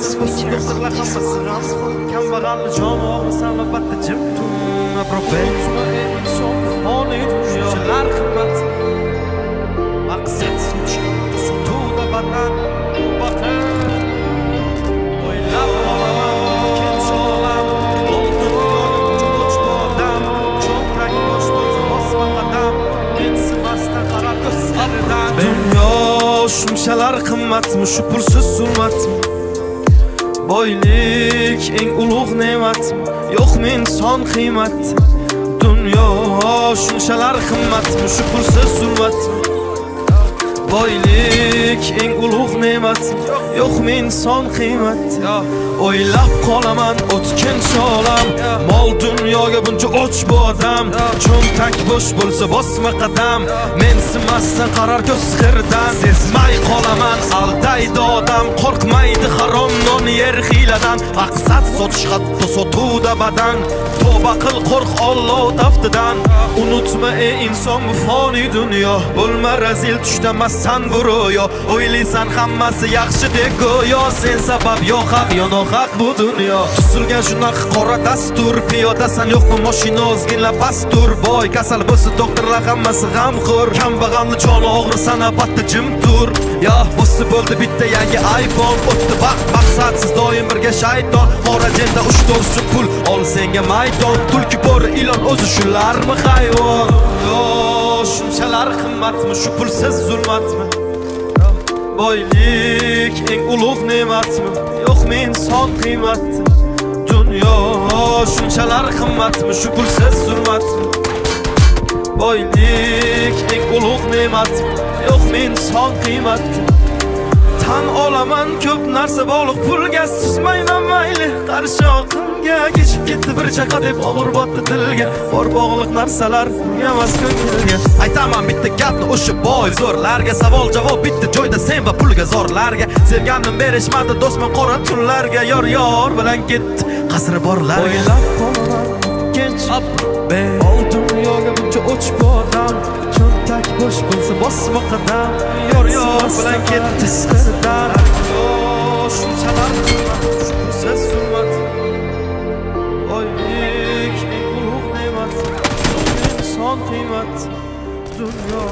doktorlar hammasi ramsxon kambag'alni joni og'risan albatta jim tur Propensiya inson foniy shunchalar qimmat maqsad sotuvda badan u baqir o'ylab qolaman kenchi olam oltin cho'ch bodam cho'ntak bosh bo'lsa bosma qadam mensimasdan qarar ko'zlaridan dunyo shunchalar qimmatmi shu pulsiz zulmatmi boylik eng ulug' ne'matmi yo'qmi inson qiymat dunyo shunchalar qimmatmi shu pulsiz zulmatmi boylik eng ulug' ne'matmi yo'qmi inson qiymat o'ylab qolaman o'tkinchi olam mol dunyoga buncha och bu odam cho'ntak bo'sh bo'lsa bosma qadam mensimasdan qarar ko'z qirdan sezmay qolaman aldaydi odam qo'rqmaydi harom non yer hiyladan maqsad sotish hatto sotuvda badan tavba qil qo'rq Alloh taftidan unutma ey inson bu foniy dunyo bo'lma razil tushdamassan bu ro'yo o'ylaysan hammasi yaxshi deb go'yo sen sabab yo haq yo nohaq bu dunyo tuzilgan shunaqa qora dastur piyodasan yo'qmi mashina ozgina pastur boy kasal bo'lsa doktorlar hammasi g'amxo'r kambag'alni joni og'risan albatta jim tur yo bo'lsa bo'ldi bitta yangi iPhone o'tdi vaqt maqsadsiz doim birga shayton xorajenda uch to'rtchi pul ol senga maydon tulki bo'ri ilon o'zi shularmi hayvon yo shunchalar qimmatmi shu pulsiz zulmatmi boylik eng ulug' ne'matmi yo'qmi inson qiymat dunyo shunchalar qimmatmi shu pulsiz zulmatmi boylik eng ulug' ne'matmi yo'qmi inson qiymat tan olaman ko'p narsa bog'liq pulga suzmayman mayli qarshi oqimga kechib ketdi bir chaqa deb og'ir botdi dilga bor bog'liq narsalar emas ko'ngilga aytaman bitta gapni o'sha boy zo'rlarga savol javob bitta joyda sen va pulga zorlarga sevganim berishmadi do'stman qora tunlarga yor bilan ketdi qasri borlarga o'ylab qolaman gench ol dunyoga buncha o'ch bu odam cho'ntak bo'sh bo'lsa bosma qadam yor bilan ketdi qasridan shunchalar pulsiz zulmat boylik eng ulug' ne'mat inson qiymat dunyo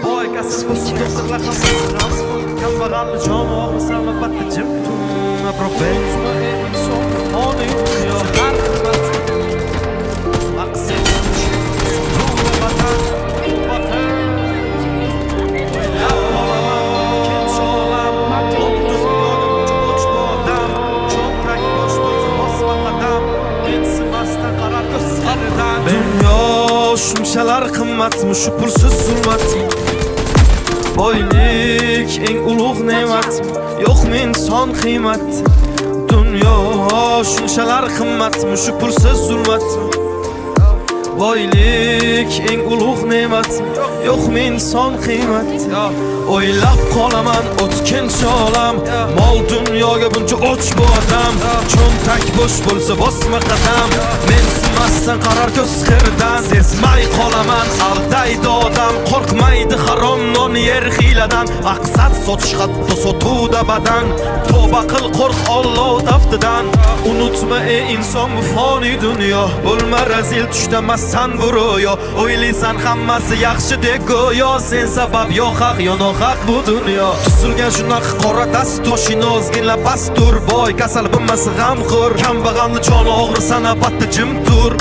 boy kasal bo'lsa doktorlar hammasi ramsxon kambag'alni joni og'risan albatta jim tur Propensiya inson foniy dunyolar qimmat maqsad sotuvda badan u baqir o'ylab qolaman kenchi olam oltin cho'ch bodam cho'ntak bosh bo'lsa bosma qadam mensimasdan qarar ko'zlaridan dunyo shunchalar qimmatmi shu pulsiz zulmatmi boylik eng ulug' ne'matmi yo'qmi inson qiymat dunyo shunchalar qimmatmi shu pulsiz zulmatmi boylik eng ulug' ne'matmi yo'qmi inson qiymat o'ylab qolaman o'tkinchi olam mol dunyoga buncha och bu odam cho'ntak bo'sh bo'lsa bosma qadam mensimasdan qarar ko'z qirdan sezmay qolaman aldaydi odam qo'rqmaydi harom non yer hiyladan maqsad sotish hatto sotuvda badan tavba qil qo'rq Alloh taftidan unutma ey inson bu foniy dunyo bo'lma razil tushdamassan bu ro'yo o'ylaysan hammasi yaxshi deb go'yo sen sabab yo haq yo nohaq bu dunyo tuzilgan shunaqa qora dastur mashina ozgina pastur boy kasal bo'lmasa g'amxo'r kambag'alni joni og'risan albatta jim tur